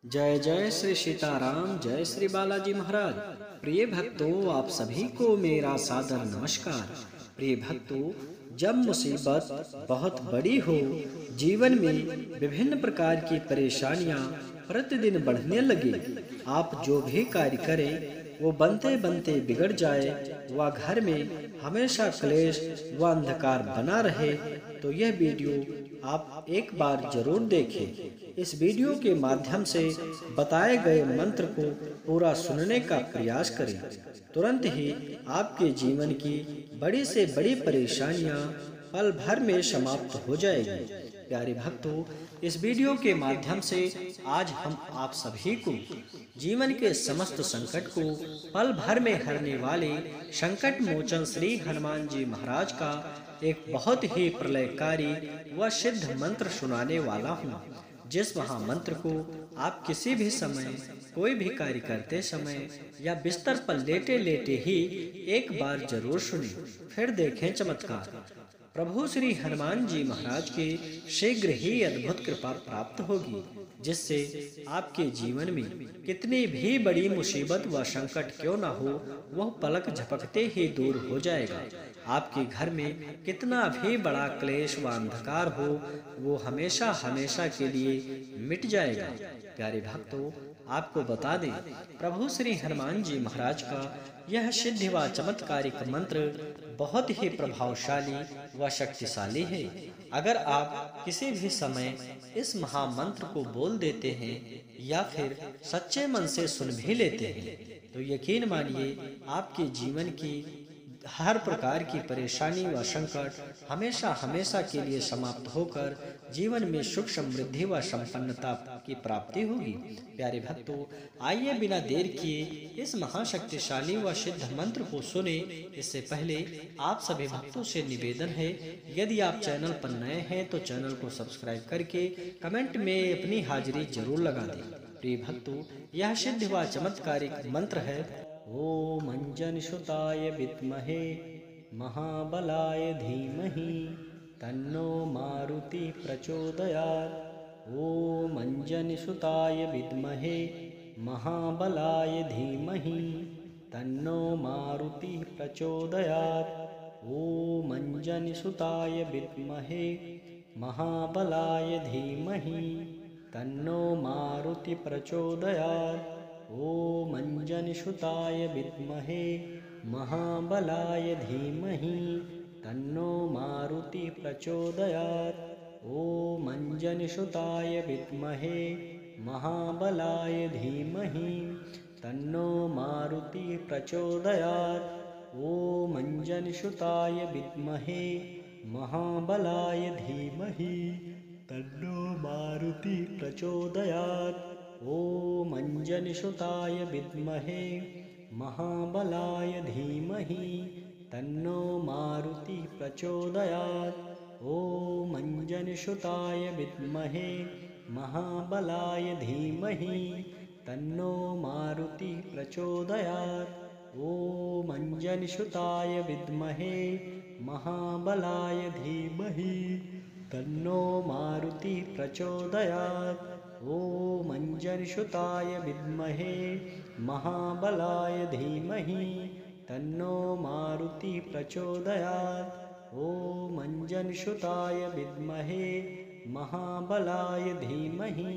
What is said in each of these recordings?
जय जय श्री सीताराम, जय श्री बालाजी महाराज। प्रिय भक्तों, आप सभी को मेरा सादर नमस्कार। प्रिय भक्तों, जब मुसीबत बहुत बड़ी हो, जीवन में विभिन्न प्रकार की परेशानियां प्रतिदिन बढ़ने लगे, आप जो भी कार्य करें वो बनते बनते बिगड़ जाए, व घर में हमेशा क्लेश व अंधकार बना रहे, तो यह वीडियो आप एक बार जरूर देखें। इस वीडियो के माध्यम से बताए गए मंत्र को पूरा सुनने का प्रयास करें। तुरंत ही आपके जीवन की बड़ी से बड़ी परेशानियां पल भर में समाप्त हो जाएगी। प्यारे भक्तों, इस वीडियो के माध्यम से आज हम आप सभी को जीवन के समस्त संकट को पल भर में हरने वाले संकट मोचन श्री हनुमान जी महाराज का एक बहुत ही प्रलयकारी व सिद्ध मंत्र सुनाने वाला हूँ, जिस महामंत्र को आप किसी भी समय कोई भी कार्य करते समय या बिस्तर पर लेटे लेटे ही एक बार जरूर सुनें, फिर देखें चमत्कार। प्रभु श्री हनुमान जी महाराज के शीघ्र ही अद्भुत कृपा प्राप्त होगी, जिससे आपके जीवन में कितनी भी बड़ी मुसीबत व संकट क्यों न हो, वह पलक झपकते ही दूर हो जाएगा। आपके घर में कितना भी बड़ा क्लेश व अंधकार हो, वो हमेशा हमेशा के लिए मिट जाएगा। प्यारे भक्तों, आपको बता दें, प्रभु श्री हनुमान जी महाराज का यह सिद्ध व चमत्कारिक मंत्र बहुत ही प्रभावशाली व शक्तिशाली है। अगर आप किसी भी समय इस महामंत्र को बोल देते हैं या फिर सच्चे मन से सुन भी लेते हैं, तो यकीन मानिए आपके जीवन की हर प्रकार की परेशानी व संकट हमेशा हमेशा के लिए समाप्त होकर जीवन में सुख समृद्धि व संपन्नता की प्राप्ति होगी। प्यारे भक्तों, आइए बिना देर किए इस महाशक्तिशाली व सिद्ध मंत्र को सुने। इससे पहले आप सभी भक्तों से निवेदन है, यदि आप चैनल पर नए हैं तो चैनल को सब्सक्राइब करके कमेंट में अपनी हाजिरी जरूर लगा दें। प्रिय भक्तों, यह सिद्ध व चमत्कारिक मंत्र है। ओम अंजनसुताय विद्महे महाबलाय धीमहि तन्नो मारुति प्रचोदयात्। ओम अंजनसुताय विद्महे महाबलाय धीमहि तन्नो मारुति प्रचोदयात्। ओम अंजनसुताय विद्महे महाबलाय धीमहि तन्नो मारुति प्रचोदयात्। ओम अंजनसुताय विद्महे महाबलाय धीमहि तन्नो मारुति प्रचोदयात्। ओम अंजनसुताय विद्महे महाबलाय धीमहि तन्नो मारुति प्रचोदयात्। ओम अंजनसुताय विद्महे महाबलाय धीमहि तन्नो मारुति प्रचोदयात्। ओम अंजनसुताय विद्महे महाबलाय धीमहि तन्नो मारुति प्रचोदयात्। ओम अंजनसुताय विद्महे महाबलाय धीमहि तन्नो मारुति प्रचोदयात्। ओम अंजनसुताय विद्महे महाबलाय धीमहि तन्नो मारुति प्रचोदयात्। ओम अंजनसुताय विद्महे महाबलाय धीमहि तन्नो मारुति प्रचोदयात्। ओम अंजनसुताय विद्महे महाबलाय धीमहि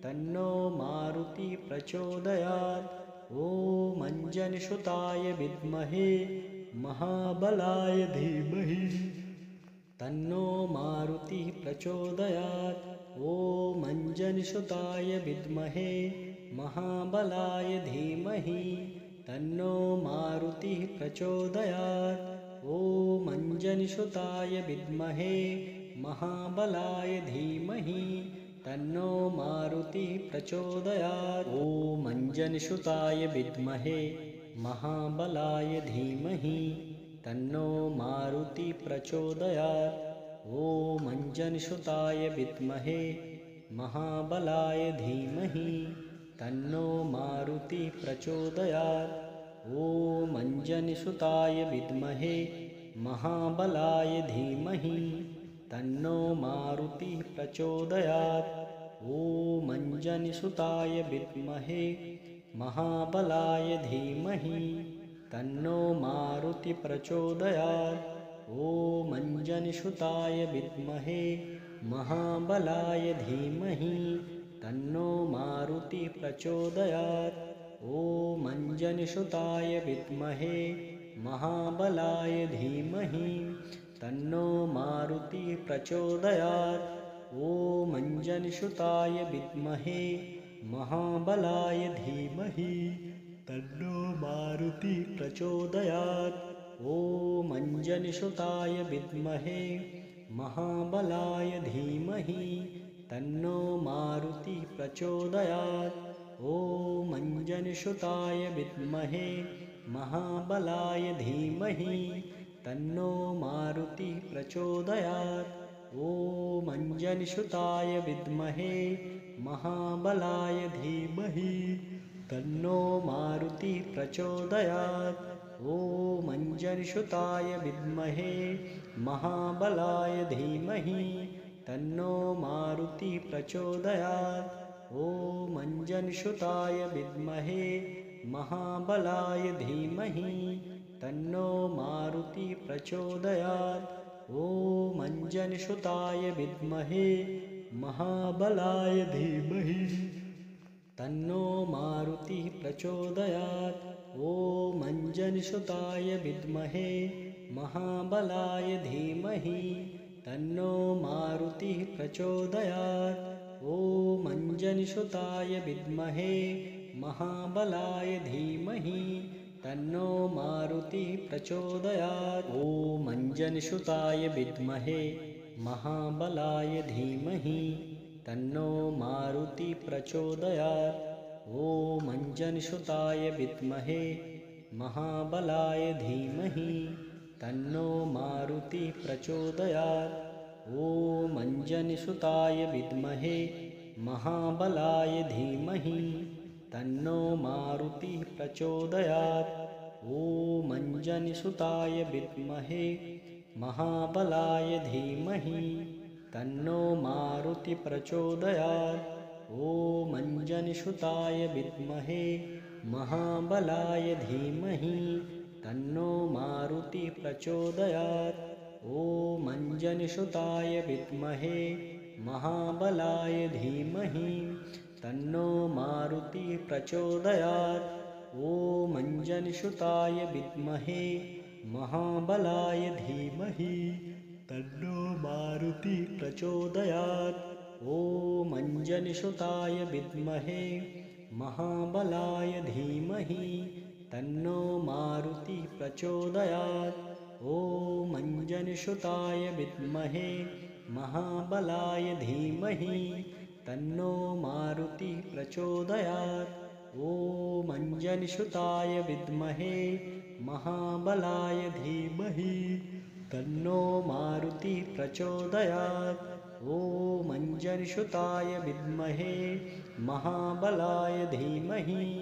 तन्नो मारुति प्रचोदयात्। ओम अंजनसुताय विद्महे महाबलाय धीमहि तन्नो मारुति प्रचोदयात्। ओम अंजनसुताय विद्महे महाबलाय धीमहि तन्नो मारुति प्रचोदयात्। ओम अंजनसुताय विद्महे महाबलाय धीमहि तन्नो मारुति प्रचोदयात्। ओम अंजनसुताय विद्महे महाबलाय धीमहि तन्नो मारुति प्रचोदयात्। ओम अंजनसुताय विद्महे महाबलाय धीमहि तन्नो मारुति प्रचोदयात्। ओम अंजनसुताय विद्महे महाबलाय धीमहि तन्नो मारुति प्रचोदयात्। ॐ अञ्जनिसुताय विद्महे महाबलाय धीमहि तन्नो मारुति प्रचोदयात्। ॐ अञ्जनिसुताय विद्महे महाबलाय धीमहि तन्नो मारुति प्रचोदयात्। ॐ अञ्जनिसुताय विद्महे महाबलाय धीमहि तन्नो मारुति प्रचोदयात्। ॐ अञ्जनिसुताय विद्महे महाबलाय धीमहि तन्नो मारुति प्रचोदयात्। ॐ अञ्जनिसुताय विद्महे महाबलाय धीमहि तन्नो मारुति प्रचोदयात्। ॐ अञ्जनिसुताय विद्महे महाबलाय धीमहि तन्नो मारुति प्रचोदयात्। ॐ अञ्जनिसुताय विद्महे महाबलाय धीमहि तन्नो मारुति प्रचोदयात्। ॐ अञ्जनिसुताय विद्महे महाबलाय धीमहि तन्नो मारुति प्रचोदयात्। ॐ अञ्जनिसुताय विद्महे महाबलाय धीमहि तन्नो मारुति प्रचोदयात्। ॐ अञ्जनिसुताय विद्महे महाबलाय धीमहि तन्नो मारुति प्रचोदयात्। ॐ अञ्जनिसुताय विद्महे महाबलाय धीमहि तन्नो मारुति प्रचोदयात्। ॐ अञ्जनिसुताय विद्महे महाबलाय धीमहि तन्नो मारुति प्रचोदयात्। ॐ अञ्जनिसुताय विद्महे महाबलाय धीमहि तन्नो मारुति प्रचोदयात्। ॐ अञ्जनिसुताय विद्महे महाबलाय धीमहि तन्नो मारुति प्रचोदयात्। ॐ अञ्जनिसुताय विद्महे महाबलाय धीमहि तन्नो मारुति प्रचोदयात्। ॐ अञ्जनिसुताय विद्महे महाबलाय धीमहि तन्नो मारुति प्रचोदयात्। ॐ अञ्जनिसुताय विद्महे महाबलाय धीमहि तन्नो मारुति प्रचोदयात्। ॐ अञ्जनिसुताय विद्महे महाबलाय धीमहि तन्नो मारुति प्रचोदयात्। ॐ अञ्जनिसुताय विद्महे महाबलाय धीमहि तन्नो मारुति प्रचोदयात्। ॐ अञ्जनिसुताय विद्महे महाबलाय धीमहि तन्नो मारुति प्रचोदयात्। ॐ अञ्जनिसुताय विद्महे महाबलाय धीमहि तन्नो मारुति प्रचोदयात्। ॐ अञ्जनिसुताय विद्महे महाबलाय धीमहि तन्नो मारुति प्रचोदयात्। ॐ अञ्जनिसुताय विद्महे महाबलाय धीमहि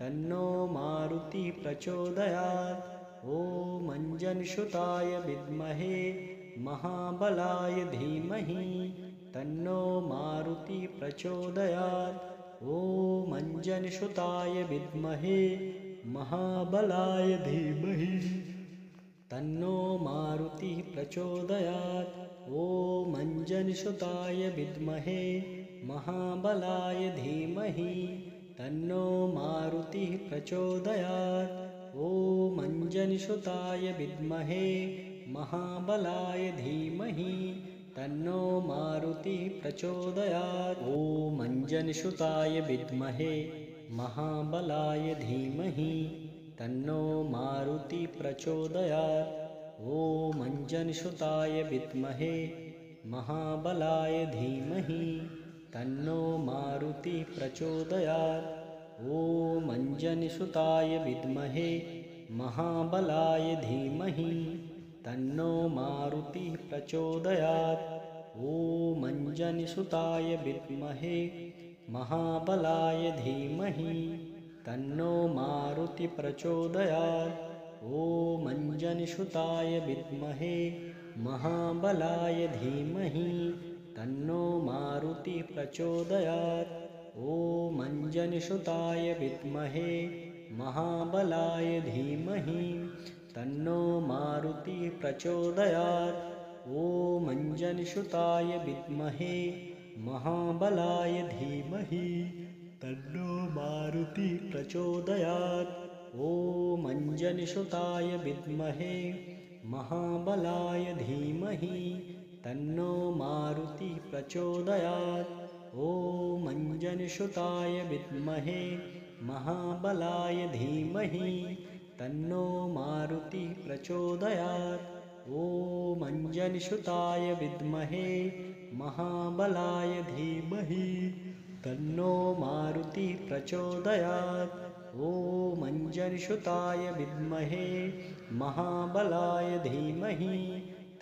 तन्नो मारुति प्रचोदयात्। ॐ अञ्जनिसुताय विद्महे महाबलाय धीमहि तन्नो मारुति प्रचोदयात्। ॐ अञ्जनिसुताय विद्महे महाबलाय धीमहि तन्नो मारुति प्रचोदयात्। ॐ अञ्जनिसुताय विद्महे महाबलाय धीमहि तन्नो मारुति प्रचोदयात्। ॐ अञ्जनिसुताय विद्महे महाबलाय धीमहि तन्नो मारुति प्रचोदयात्। ॐ अञ्जनिसुताय विद्महे महाबलाय धीमहि तन्नो मारुति प्रचोदयात्। ॐ अञ्जनिसुताय विद्महे महाबलाय धीमहि तन्नो मारुति प्रचोदयात्। ॐ अञ्जनिसुताय विद्महे महाबलाय धीमहि तन्नो मारुति प्रचोदयात्। ॐ अञ्जनिसुताय विद्महे महाबलाय धीमहि तन्नो मारुति प्रचोदयात्। ॐ अञ्जनिसुताय विद्महे महाबलाय धीमहि तन्नो मारुति प्रचोदयात्। ॐ अंजनीसुताय विद्महे महाबलाय धीमहि तन्नो मारुति प्रचोदयात्। ॐ अंजनीसुताय विद्महे महाबलाय धीमहि तन्नो मारुति प्रचोदयात्। ॐ अंजनीसुताय विद्महे महाबलाय धीमहि तन्नो मारुति प्रचोदयात्। ॐ अंजनीसुताय विद्महे महाबलाय धीमहि तन्नो मारुति प्रचोदयात्। ॐ अंजनीसुताय विद्महे महाबलाय धीमहि तन्नो मारुति प्रचोदयात्। ॐ अंजनीसुताय विद्महे महाबलाय धीमहि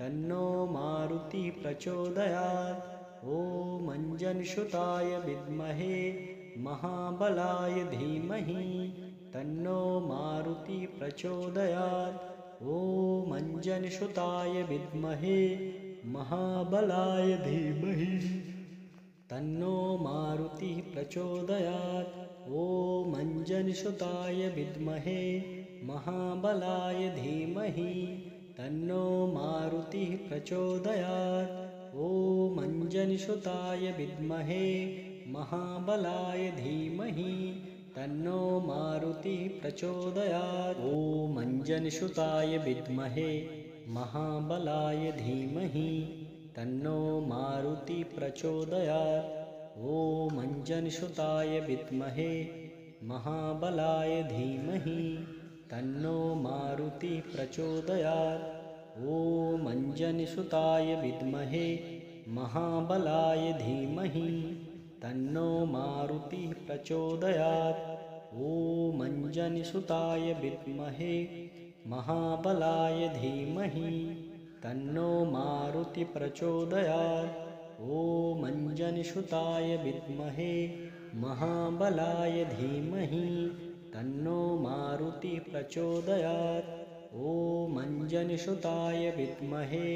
तन्नो मारुति प्रचोदयात्। ॐ अंजनीसुताय विद्महे महाबलाय धीमहि तन्नो मारुति प्रचोदयात्। ॐ अंजनीसुताय विद्महे महाबलाय धीमहि तन्नो मारुति प्रचोदयात्। ॐ अंजनीसुताय विद्महे महाबलाय धीमहि तन्नो मारुति प्रचोदयात्। ॐ अंजनीसुताय विद्महे महाबलाय धीमहि तन्नो मारुति प्रचोदयात्। ॐ अंजनीसुताय विद्महे महाबलाय धीमहि तन्नो मारुति प्रचोदयात्। ॐ अंजनीसुताय विद्महे महाबलाय धीमहि तन्नो मारुति प्रचोदयात्। ॐ अंजनीसुताय विद्महे महाबलाय धीमहि तन्नो मारुति प्रचोदयात्। ॐ अंजनीसुताय विद्महे महाबलाय धीमहि तन्नो मारुति प्रचोदयात्। ॐ अंजनीसुताय विद्महे महाबलाय धीमहि तन्नो मारुति प्रचोदयात्। ॐ अंजनीसुताय विद्महे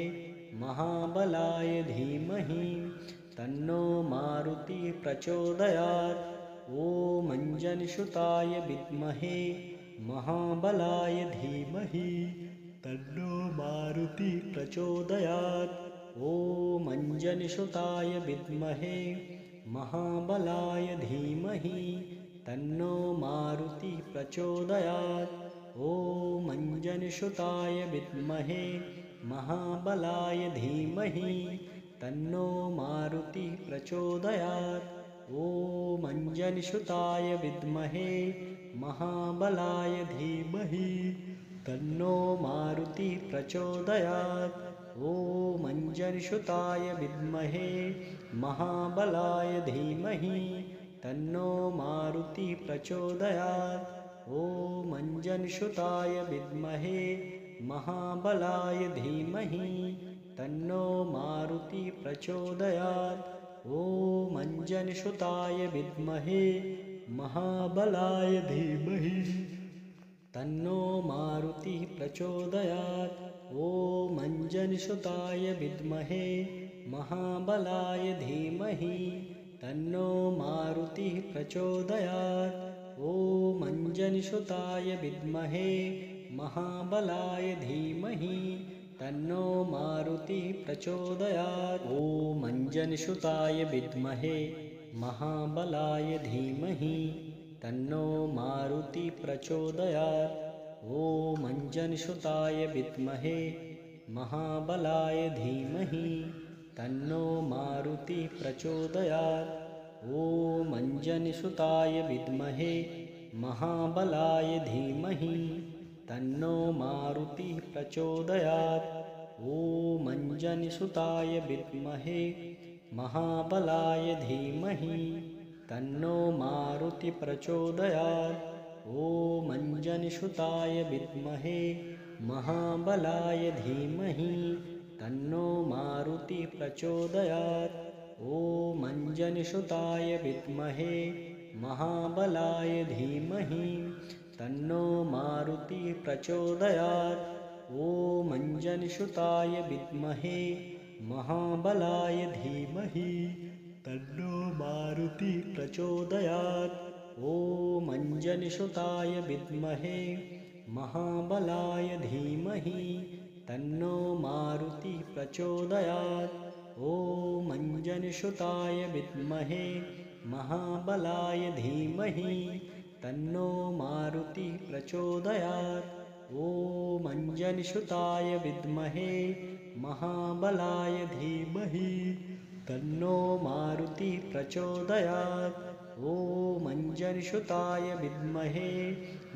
महाबलाय धीमहि तन्नो मारुति प्रचोदयात्। ॐ अंजनीसुताय विद्महे महाबलाय धीमहि तन्नो मारुति प्रचोदयात्। ॐ अंजनीसुताय विद्महे महाबलाय धीमहि तन्नो मारुति प्रचोदयात्। ॐ अंजनीसुताय विद्महे महाबलाय धीमहि तन्नो मारुति प्रचोदयात्। ॐ अंजनीसुताय विद्महे महाबलाय धीमहि तन्नो मारुति प्रचोदयात्। ॐ अंजनीसुताय विद्महे महाबलाय धीमहि तन्नो मारुति प्रचोदयात्। ॐ अंजनीसुताय विद्महे महाबलाय धीमहि तन्नो मारुति प्रचोदयात्। ॐ अंजनीसुताय विद्महे महाबलाय धीमहि तन्नो मारुति प्रचोदयात्। ॐ अंजनीसुताय विद्महे महाबलाय धीमहि तन्नो मारुति प्रचोदयात्। ॐ अंजनीसुताय विद्महे महाबलाय धीमहि तन्नो मारुति प्रचोदयात्। ॐ अंजनीसुताय विद्महे महाबलाय धीमहि तन्नो मारुति प्रचोदयात्। ॐ अंजनीसुताय विद्महे महाबलाय धीमहि तन्नो मारुति प्रचोदयात्। ॐ अंजनीसुताय विद्महे महाबलाय धीमहि तन्नो मारुति प्रचोदयात्। ॐ अंजनीसुताय विद्महे महाबलाय धीमहि तन्नो मारुति प्रचोदयात्। ॐ अंजनीसुताय विद्महे महाबलाय धीमहि तन्नो मारुति प्रचोदयात्। ॐ अंजनीसुताय विद्महे महाबलाय धीमहि तन्नो मारुति प्रचोदयात्। ॐ अंजनीसुताय विद्महे महाबलाय धीमहि तन्नो मारुति प्रचोदयात्। ॐ अंजनीसुताय विद्महे महाबलाय धीमहि तन्नो मारुति प्रचोदयात्। ॐ अंजनीसुताय विद्महे महाबलाय धीमहि तन्नो मारुति प्रचोदयात्। ॐ अंजनीसुताय विद्महे महाबलाय धीमहि तन्नो मारुति प्रचोदयात्। ॐ अंजनीसुताय विद्महे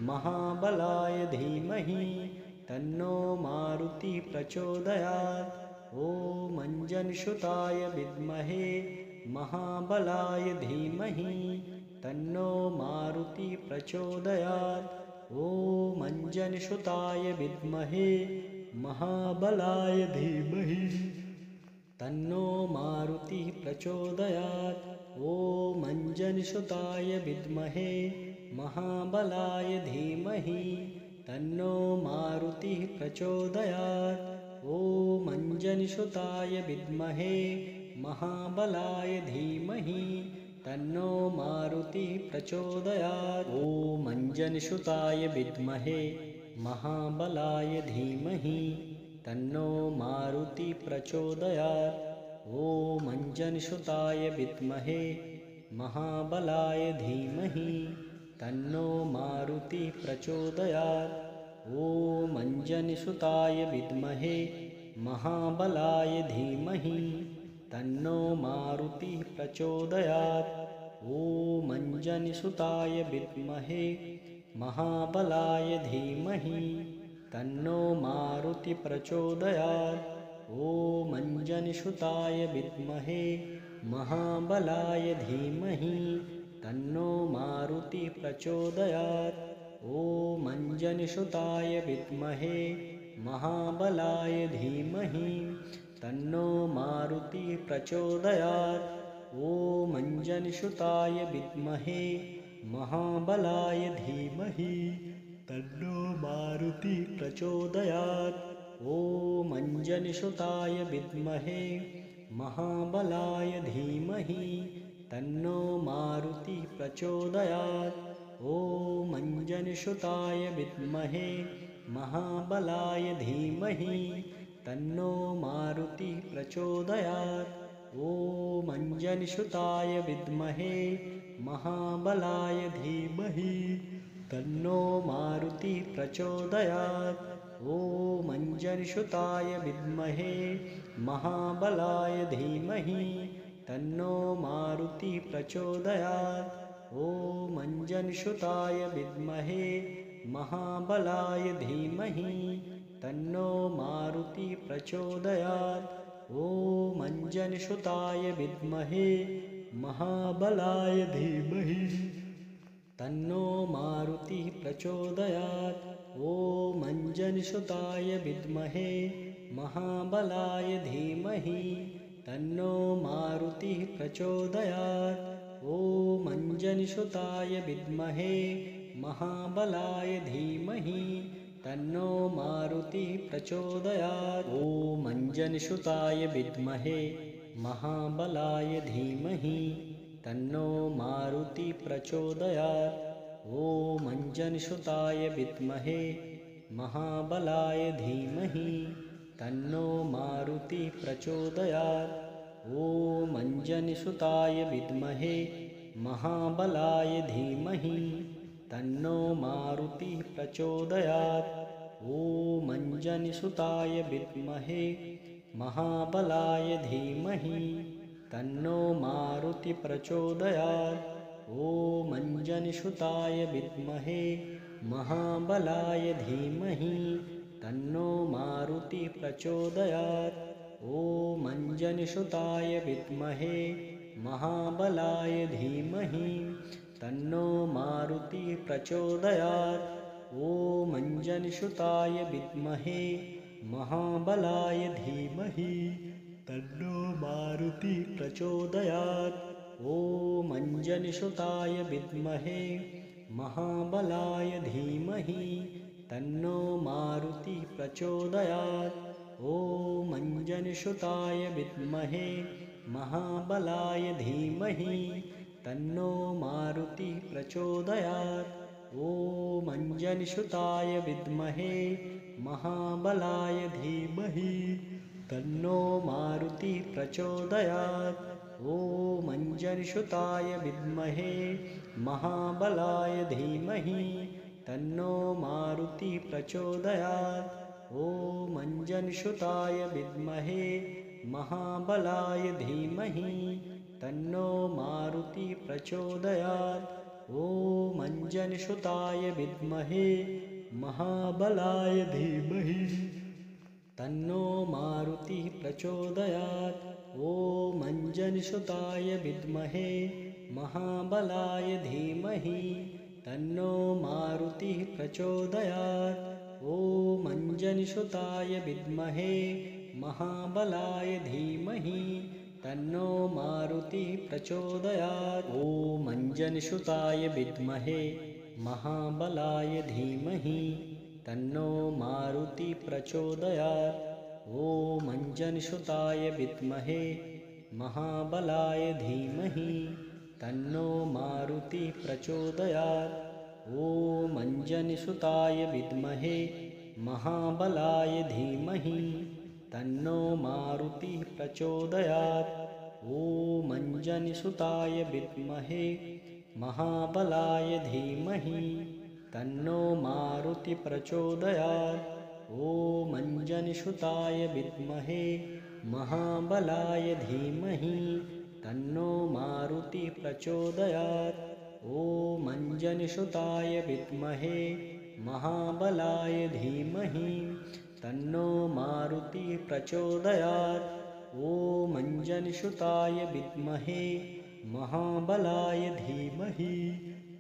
महाबलाय धीमहि तन्नो मारुति प्रचोदयात्। ॐ अंजनीसुताय विद्महे महाबलाय धीमहि तन्नो मारुति प्रचोदयात्। ॐ अंजनीसुताय विद्महे महाबलाय धीमहि तन्नो मारुति प्रचोदयात्। ॐ अंजनीसुताय विद्महे महाबलाय धीमहि तन्नो मारुति प्रचोदयात्। ॐ अंजनीसुताय विद्महे महाबलाय धीमहि तन्नो मारुति प्रचोदयात्। ॐ अंजनीसुताय विद्महे महाबलाय धीमहि तन्नो मारुति प्रचोदयात्। ॐ अंजनीसुताय विद्महे महाबलाय धीमहि तन्नो मारुति प्रचोदयात्। ॐ अंजनीसुताय विद्महे महाबलाय धीमहि तन्नो मारुति प्रचोदयात्। ॐ अंजनीसुताय विद्महे महाबलाय धीमहि तन्नो मारुति प्रचोदयात्। ॐ अंजनीसुताय विद्महे महाबलाय धीमहि तन्नो मारुति प्रचोदयात्। ॐ अंजनीसुताय विद्महे महाबलाय धीमहि तन्नो मारुति प्रचोदयात्। ॐ अंजनीसुताय विद्महे महाबलाय धीमहि तन्नो मारुति प्रचोदयात्। ॐ अंजनीसुताय विद्महे महाबलाय धीमहि तन्नो मारुति प्रचोदयात्। ॐ अंजनीसुताय विद्महे महाबलाय धीमहि तन्नो मारुति प्रचोदयात्। ॐ अंजनीसुताय विद्महे महाबलाय धीमहि तन्नो मारुति प्रचोदयात्। ॐ अंजनीसुताय विद्महे महाबलाय धीमहि तन्नो मारुति प्रचोदयात्। ॐ अंजनीसुताय विद्महे महाबलाय धीमहि तन्नो मारुति प्रचोदयात्। ॐ अंजनीसुताय विद्महे महाबलाय धीमहि तन्नो मारुति प्रचोदयात्। ॐ अंजनीसुताय विद्महे महाबलाय धीमहि तन्नो मारुति प्रचोदयात्। ॐ अंजनीसुताय विद्महे महाबलाय धीमहि तन्नो मारुति प्रचोदयात्। ॐ अंजनीसुताय विद्महे महाबलाय धीमहि तन्नो मारुति प्रचोदयात्। ॐ अंजनीसुताय विद्महे महाबलाय धीमहि तन्नो मारुति प्रचोदयात्। ॐ अंजनीसुताय विद्महे महाबलाय धीमहि तन्नो मारुति प्रचोदयात्। ॐ अंजनीसुताय विद्महे महाबलाय धीमहि तन्नो मारुति प्रचोदयात्। ॐ अंजनीसुताय विद्महे महाबलाय धीमहि तन्नो मारुति प्रचोदयात्। ॐ अंजनीसुताय विद्महे महाबलाय धीमहि तन्नो मारुति प्रचोदयात्। ॐ अंजनीसुताय विद्महे महाबलाय धीमहि तन्नो मारुति प्रचोदयात्। ॐ अंजनीसुताय विद्महे महाबलाय धीमहि तन्नो मारुति प्रचोदयात्। ॐ अंजनसुताय विद्महे महाबलाय धीमहि तन्नो मारुतिः प्रचोदयात्। ॐ अंजनसुताय विद्महे महाबलाय धीमहि तन्नो मारुतिः प्रचोदयात्। ॐ अंजनसुताय विद्महे महाबलाय धीमहि तन्नो मारुतिः प्रचोदयात्। ॐ अंजनसुताय विद्महे महाबलाय धीमहि तन्नो मारुतिः प्रचोदयात्। ॐ अंजनसुताय विद्महे महाबलाय धीमहि तन्नो मारुतिः प्रचोदयात्। ॐ अंजनसुताय विद्महे महाबलाय धीमहि तन्नो मारुतिः प्रचोदयात्। ॐ अंजनसुताय विद्महे महाबलाय धीमहि तन्नो मारुतिः प्रचोदयात्। ॐ अंजनसुताय विद्महे महाबलाय धीमहि तन्नो मारुतिः प्रचोदयात्। ॐ अंजनसुताय विद्महे महाबलाय धीमहि तन्नो मारुतिः प्रचोदयात्। ॐ अंजनसुताय विद्महे महाबलाय धीमहि तन्नो मारुतिः प्रचोदयात्। ॐ अंजनसुताय विद्महे महाबलाय धीमहि तन्नो मारुतिः प्रचोदयात्। ॐ अंजनसुताय विद्महे महाबलाय धीमहि तन्नो मारुतिः प्रचोदयात्। ॐ अंजनसुताय विद्महे महाबलाय धीमहि तन्नो मारुतिः प्रचोदयात्। ॐ अंजनसुताय विद्महे महाबलाय धीमहि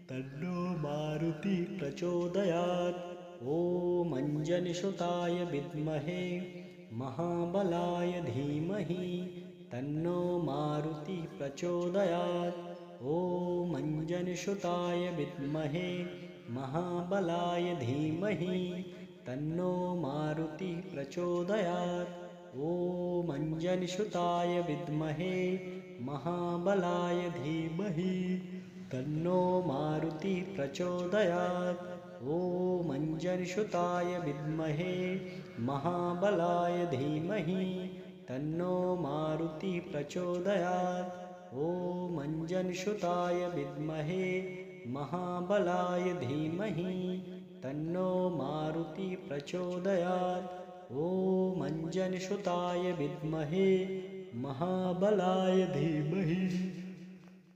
तन्नो मारुतिः प्रचोदयात्। ॐ अंजनसुताय विद्महे महाबलाय धीमहि तन्नो मारुतिः प्रचोदयात्। ॐ अंजनसुताय विद्महे महाबलाय धीमहि तन्नो मारुतिः प्रचोदयात्। ॐ अंजनसुताय विद्महे महाबलाय धीमहि तन्नो मारुतिः प्रचोदयात्। ॐ अंजनसुताय विद्महे महाबलाय धीमहि तन्नो मारुतिः प्रचोदयात्। ॐ अंजनसुताय विद्महे महाबलाय धीमहि तन्नो मारुतिः प्रचोदयात्। ॐ अंजनसुताय विद्महे महाबलाय धीमहि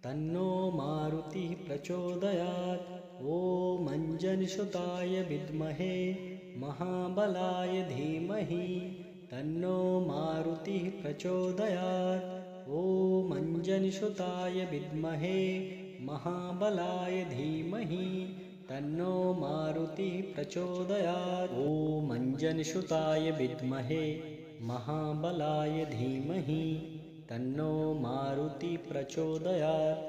तन्नो मारुतिः प्रचोदयात्। ॐ अंजनसुताय विद्महे महाबलाय धीमहि तन्नो मारुतिः प्रचोदयात्। ॐ अंजनसुताय विद्महे महाबलाय धीमहि तन्नो मारुतिः प्रचोदयात्। ॐ अंजनसुताय विद्महे महाबलाय धीमहि तन्नो मारुतिः प्रचोदयात्।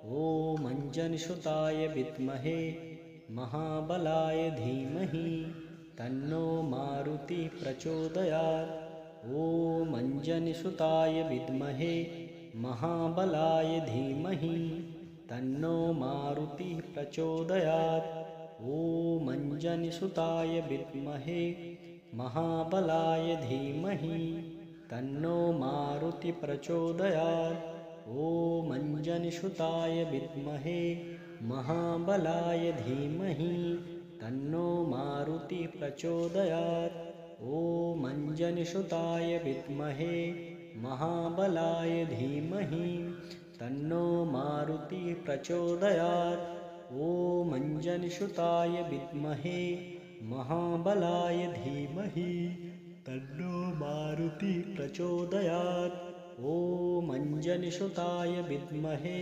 ॐ अंजनसुताय विद्महे महाबलाय धीमहि तन्नो मारुतिः प्रचोदयात्। ॐ अंजनसुताय विद्महे महाबलाय धीमहि तन्नो मारुतिः प्रचोदयात्। ॐ अंजनसुताय विद्महे महाबलाय धीमहि तन्नो मारुतिः प्रचोदयात्। ॐ अंजनसुताय विद्महे महाबलाय धीमहि तन्नो मारुतिः प्रचोदयात्। ॐ अंजनसुताय विद्महे महाबलाय धीमहि तन्नो मारुतिः प्रचोदयात्। ॐ अंजनसुताय विद्महे महाबलाय धीमहि तन्नो मारुतिः प्रचोदयात्। ॐ अंजनसुताय विद्महे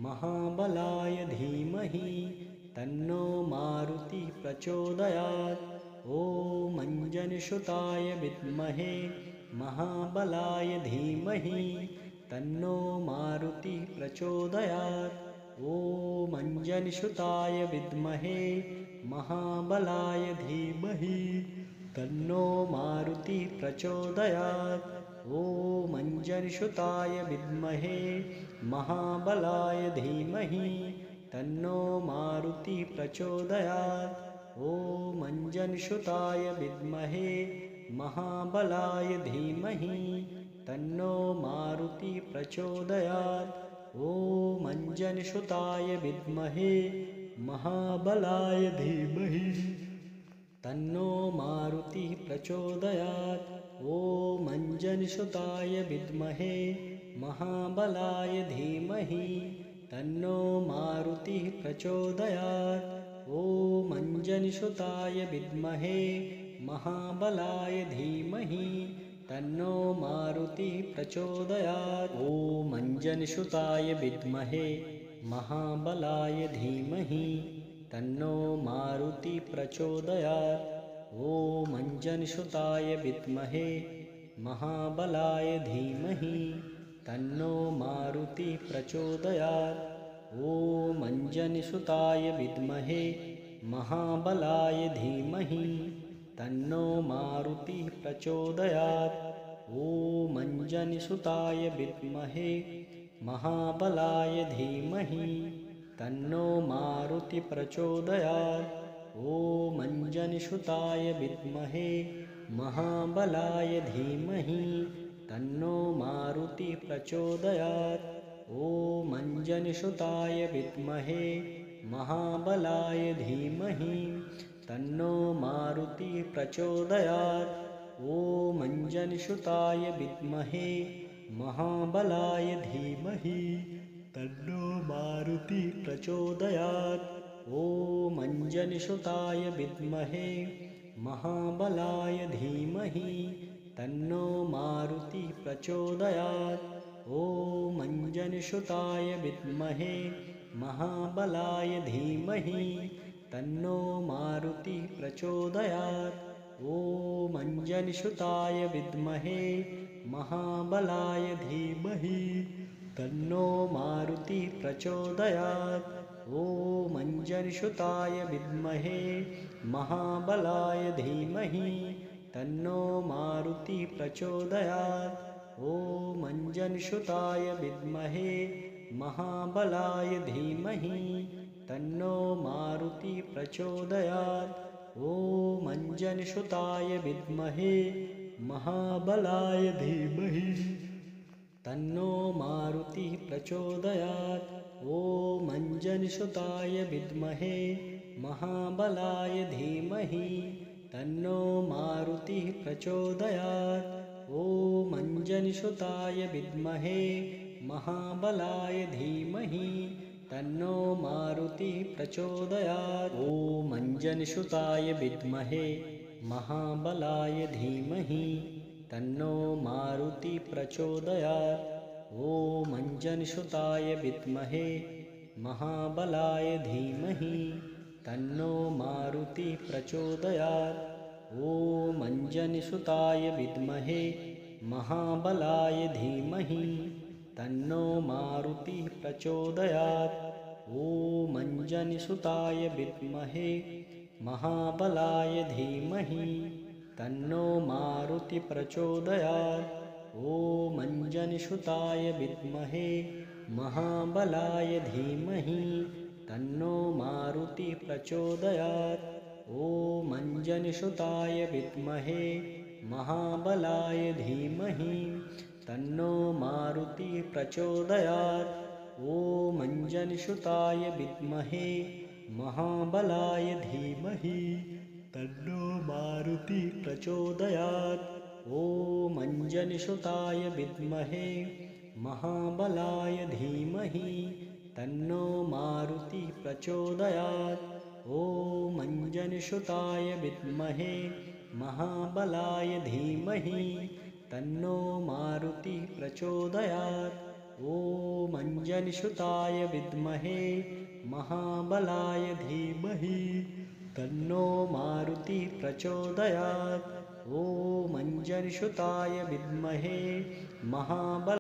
महाबलाय धीमहि तन्नो मारुतिः प्रचोदयात्। ॐ अंजनसुताय विद्महे महाबलाय धीमहि तन्नो मारुतिः प्रचोदयात्। ॐ अंजनसुताय विद्महे महाबलाय धीमहि तन्नो मारुतिः प्रचोदयात्। ॐ अंजनीसुताय विद्महे महाबलाय धीमहि तन्नो मारुतिः प्रचोदयात्। ॐ अंजनीसुताय विद्महे महाबलाय धीमहि तन्नो मारुतिः प्रचोदयात्। ॐ अंजनीसुताय विद्महे महाबलाय धीमहि तन्नो मारुतिः प्रचोदयात्। ॐ अंजनीसुताय विद्महे महाबलाय धीमहि तन्नो मारुतिः प्रचोदयात्। ॐ अंजनीसुताय विद्महे महाबलाय धीमहि तन्नो मारुतिः प्रचोदयात्। ॐ अंजनीसुताय विद्महे महाबलाय धीमहि तन्नो मारुतिः प्रचोदयात्। ॐ अंजनीसुताय विद्महे महाबलाय धीमहि तन्नो मारुतिः प्रचोदयात्। ॐ अंजनीसुताय विद्महे महाबलाय धीमहि तन्नो मारुतिः प्रचोदयात्। ॐ अंजनीसुताय विद्महे महाबलाय धीमहि तन्नो मारुतिः प्रचोदयात्। ॐ अंजनीसुताय विद्महे महाबलाय धीमहि तन्नो मारुतिः प्रचोदयात्। ॐ अंजनीसुताय विद्महे महाबलाय धीमहि तन्नो मारुतिः प्रचोदयात्। ॐ अंजनीसुताय विद्महे महाबलाय धीमहि तन्नो मारुतिः प्रचोदयात्। ॐ अंजनीसुताय विद्महे महाबलाय धीमहि तन्नो मारुतिः प्रचोदयात्। ॐ अंजनीसुताय विद्महे महाबलाय धीमहि तन्नो मारुतिः प्रचोदयात्। ॐ अंजनीसुताय विद्महे महाबलाय धीमहि तन्नो मारुतिः प्रचोदयात्। ॐ अंजनीसुताय विद्महे महाबलाय धीमहि तन्नो मारुतिः प्रचोदयात्। ॐ अंजनीसुताय विद्महे महाबलाय धीमहि तन्नो मारुतिः प्रचोदयात्। ॐ अंजनीसुताय विद्महे महाबलाय धीमहि तन्नो मारुतिः प्रचोदयात्। ॐ अंजनीसुताय विद्महे महाबलाय धीमहि तन्नो मारुतिः प्रचोदयात्। ॐ अंजनीसुताय विद्महे महाबलाय धीमहि तन्नो मारुतिः प्रचोदयात्। ॐ अंजनीसुताय विद्महे महाबलाय धीमहि तन्नो मारुतिः प्रचोदयात्। ॐ अंजनीसुताय विद्महे महाबलाय धीमहि तन्नो मारुतिः प्रचोदयात्। ॐ अंजनीसुताय विद्महे महाबलाय धीमहि तन्नो मारुतिः प्रचोदयात्। ॐ अंजनीसुताय विद्महे महाबलाय धीमहि तन्नो मारुतिः प्रचोदयात्। ॐ अंजनीसुताय विद्महे महाबलाय धीमहि तन्नो मारुतिः प्रचोदयात्। ॐ अंजनीसुताय विद्महे महाबलाय धीमहि तन्नो मारुतिः प्रचोदयात्। ॐ अंजनीसुताय विद्महे महाबलाय धीमहि तन्नो मारुतिः प्रचोदयात्। ॐ अंजनीसुताय विद्महे महाबलाय धीमहि तन्नो मारुतिः प्रचोदयात्। ॐ अंजनीसुताय विद्महे महाबलाय धीमहि तन्नो मारुतिः प्रचोदयात्। ॐ अंजनीसुताय विद्महे महाबलाय धीमहि तन्नो मारुतिः प्रचोदयात्। ॐ अंजनीसुताय विद्महे महाबलाय